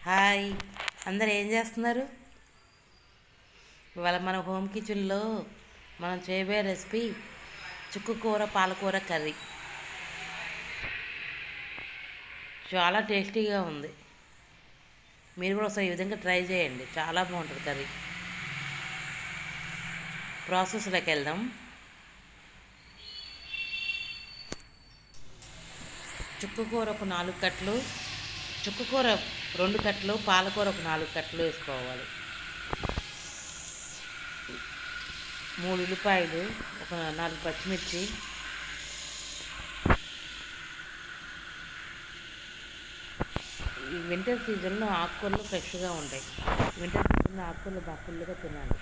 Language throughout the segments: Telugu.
హాయ్, అందరు ఏం చేస్తున్నారు? ఇవాళ మన హోమ్ కిచెన్లో మనం చేయబోయే రెసిపీ చుక్కకూర పాలకూర కర్రీ. చాలా టేస్టీగా ఉంది. మీరు కూడా ఒకసారి ఈ విధంగా ట్రై చేయండి, చాలా బాగుంటుంది కర్రీ. ప్రాసెస్లోకి వెళ్దాం. చుక్కకూర ఒక 4 కట్టలు, చుక్కకూర 2 కట్టలు, పాలకూర ఒక 4 కట్టలు వేసుకోవాలి. 3 ఉల్లిపాయలు, ఒక 4 పచ్చిమిర్చి, ఈ వింటర్ సీజన్లో ఆకుకూరలు ఫ్రెష్గా ఉంటాయి. వింటర్ సీజన్లో ఆకుకూరలు బాగా ఫుల్గా తినాలి.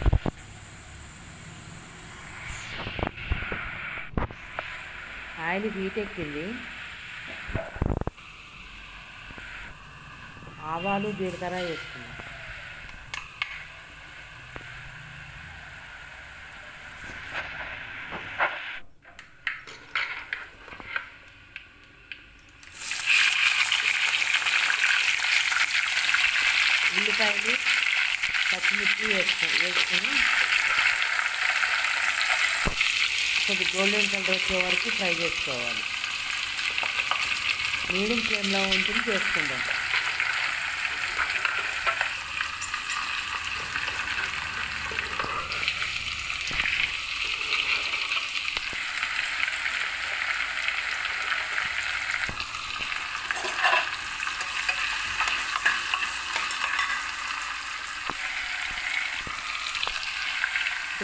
ఆయిల్ హీట్ ఎక్కింది. ఆవాలు జీలకర్ర వేసుకున్నాం. ఉల్లిపాయలు పచ్చిమిర్చి వేసుకొని కొద్ది గోల్డెన్ కలర్ వచ్చే వరకు ఫ్రై చేసుకోవాలి. మీడియం ఫ్లేమ్లో ఉంచుని చేసుకుందాం.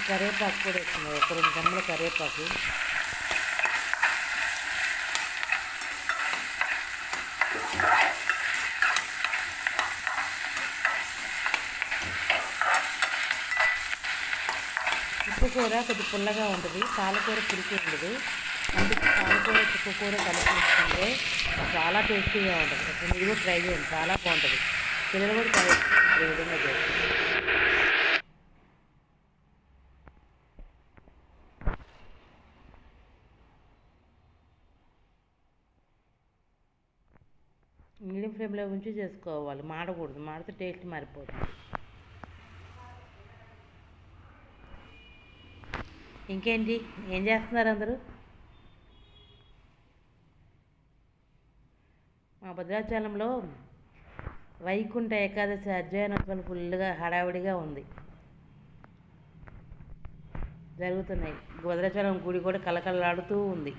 కరివేపాకు కూడా వేసుకున్నాం, ఒక 2 గమ్మల కరివేపాకు. చుక్కకూర కొద్ది పుల్లగా ఉంటుంది, పాలకూర పులుసు ఉండదు. అందుకే పాలకూర చుక్కకూర కలిపి వేసుకుంటే చాలా టేస్టీగా ఉంటుంది. అసలు మీరు కూడా ట్రై చేయండి, చాలా బాగుంటుంది. పిల్లలు కూడా ట్రై చేస్తారు ఈ విధంగా చేస్తారు. మీడియం ఫ్లేమ్లో ఉంచి చేసుకోవాలి, మాడకూడదు. మాడితే టేస్ట్ మారిపోతుంది. ఇంకేంటి, ఏం చేస్తున్నారు అందరూ? మా భద్రాచలంలో వైకుంఠ ఏకాదశి అధ్యయనోత్సవాలు ఫుల్గా హడావిడిగా ఉంది, జరుగుతున్నాయి. భద్రాచలం గుడి కూడా కలకలలాడుతూ ఉంది.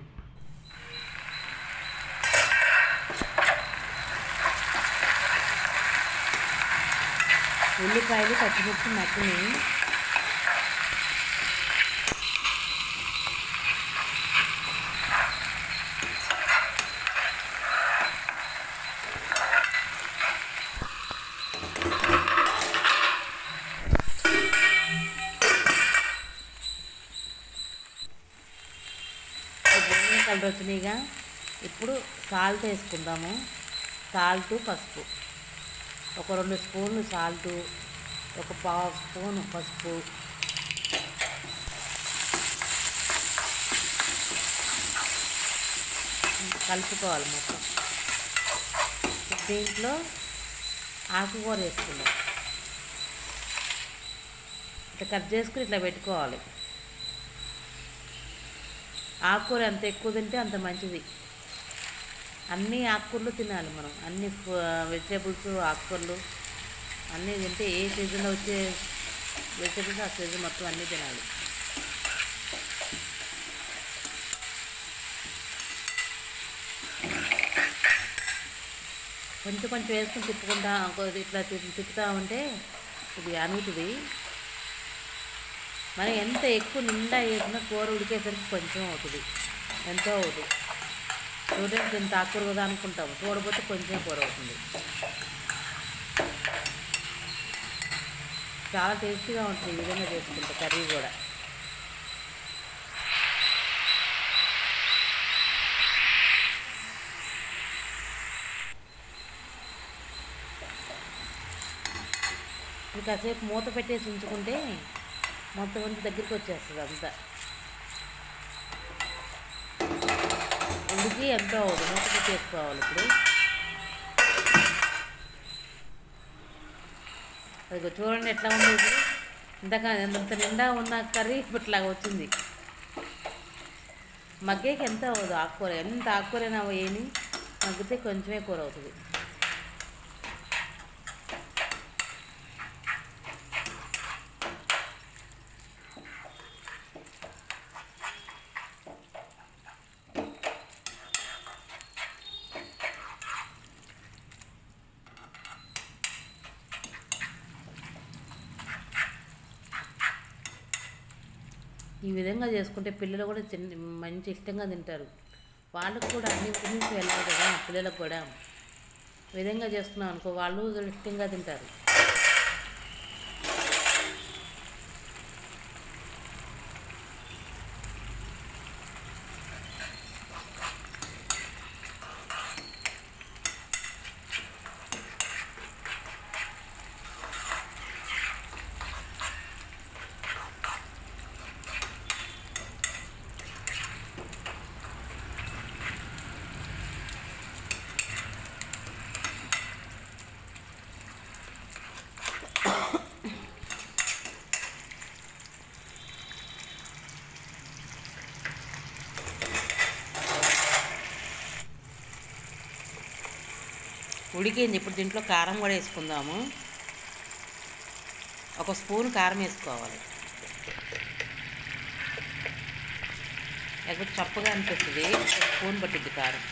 ఉల్లిపాయలు పచ్చిమిర్చి మట్టిని గోల్డెన్ కలర్ వచ్చినాయిగా. ఇప్పుడు సాల్ట్ వేసుకుందాము. సాల్ట్, పసుపు, ఒక 2 స్పూన్లు సాల్టు, ఒక 1/2 స్పూను పసుపు, కలుపుకోవాలి మొత్తం. దీంట్లో ఆకుకూర వేసుకుందాం. ఇట్లా కట్ చేసుకుని ఇట్లా పెట్టుకోవాలి. ఆకుకూర ఎంత ఎక్కువ తింటే అంత మంచిది. అన్ని ఆకుకూరలు తినాలి మనం, అన్ని వెజిటేబుల్స్, ఆకుకూరలు అన్నీ తింటే ఏ సీజన్లో వచ్చే వెజిటేబుల్స్ ఆ సీజన్ మొత్తం అన్నీ తినాలి. కొంచెం కొంచెం వేసుకుని తిప్పుకుంటా, ఇట్లా తిప్పుతూ ఉంటే ఇది అనుగుతుంది. మనం ఎంత ఎక్కువ నిండా వేసినా కూర ఉడికేసరికి కొంచెం అవుతుంది, ఎంతో అవుతుంది. చూడండి, ఇంత ఆకుకూర కదా అనుకుంటాము, చూడబోతే కొంచెం కూర అవుతుంది. చాలా టేస్టీగా ఉంటుంది ఈ విధంగా చేసుకుంటే కర్రీ కూడా. ఇది కాసేపు మూత పెట్టేసి ఉంచుకుంటే మొత్తం అంతా దగ్గరికి వచ్చేస్తుంది అంతా. ఉడికి ఎంతో మూత పెట్టేసుకోవాలి. ఇప్పుడు అది చూడండి ఎట్లా ఉంది ఇప్పుడు. ఇంతక ఎంత నిండా ఉన్న కర్రీ ఇట్లాగా వచ్చింది. మగ్గేకి ఎంత అవ్వదు ఆకుకూర, ఎంత ఆకుకూరైనా వేయని మగ్గితే కొంచెమే కూర అవుతుంది. ఈ విధంగా చేసుకుంటే పిల్లలు కూడా మంచి ఇష్టంగా తింటారు. వాళ్ళకు కూడా అన్ని విటమిన్స్ వెళ్ళాలి కదా పిల్లలకు కూడా. ఈ విధంగా చేసుకున్నాం అనుకో వాళ్ళు ఇష్టంగా తింటారు. ఉడికింది. ఇప్పుడు దీంట్లో కారం కూడా వేసుకుందాము. 1 స్పూన్ కారం వేసుకోవాలి, లేకపోతే చప్పగా అనిపిస్తుంది. 1 స్పూన్ పట్టిద్ది కారం.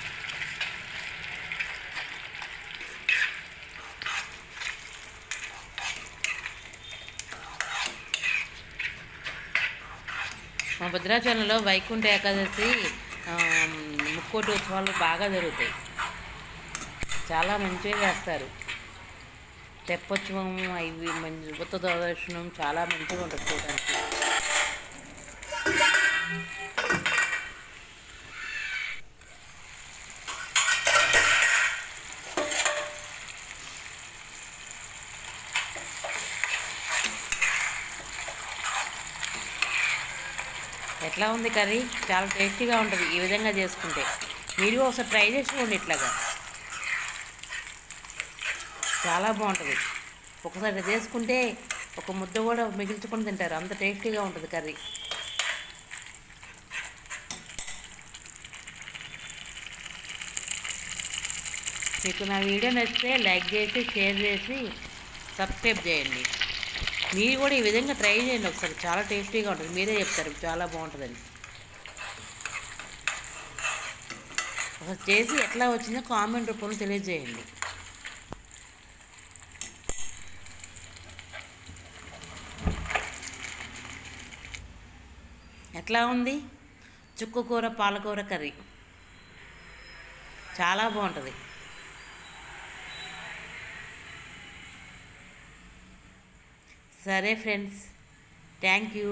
మా భద్రాచలంలో వైకుంఠ ఏకాదశి ముక్కోటి ఉత్సవాలు బాగా జరుగుతాయి. చాలా మంచిగా చేస్తారు. తెప్పోత్సవం ఇవి మంచి ఉత్తర దర్శనం చాలా మంచిగా ఉంటుంది చూడడానికి. ఎట్లా ఉంది కర్రీ? చాలా టేస్టీగా ఉంటుంది ఈ విధంగా చేసుకుంటే. మీరు ఒకసారి ట్రై చేసుకోండి ఇట్లాగా, చాలా బాగుంటుంది. ఒకసారి చేసుకుంటే ఒక ముద్ద కూడా మిగిల్చుకొని తింటారు, అంత టేస్టీగా ఉంటుంది కర్రీ. మీకు నా వీడియో నచ్చితే లైక్ చేసి, షేర్ చేసి, సబ్స్క్రైబ్ చేయండి. మీరు కూడా ఈ విధంగా ట్రై చేయండి ఒకసారి, చాలా టేస్టీగా ఉంటుంది. మీరే చెప్తారు చాలా బాగుంటుందని. ఒకసారి చేసి ఎట్లా వచ్చిందో కామెంట్ రూపంలో తెలియజేయండి. ఎట్లా ఉంది చుక్కకూర పాలకూర కర్రీ? చాలా బాగుంటుంది. సరే ఫ్రెండ్స్, థ్యాంక్ యూ.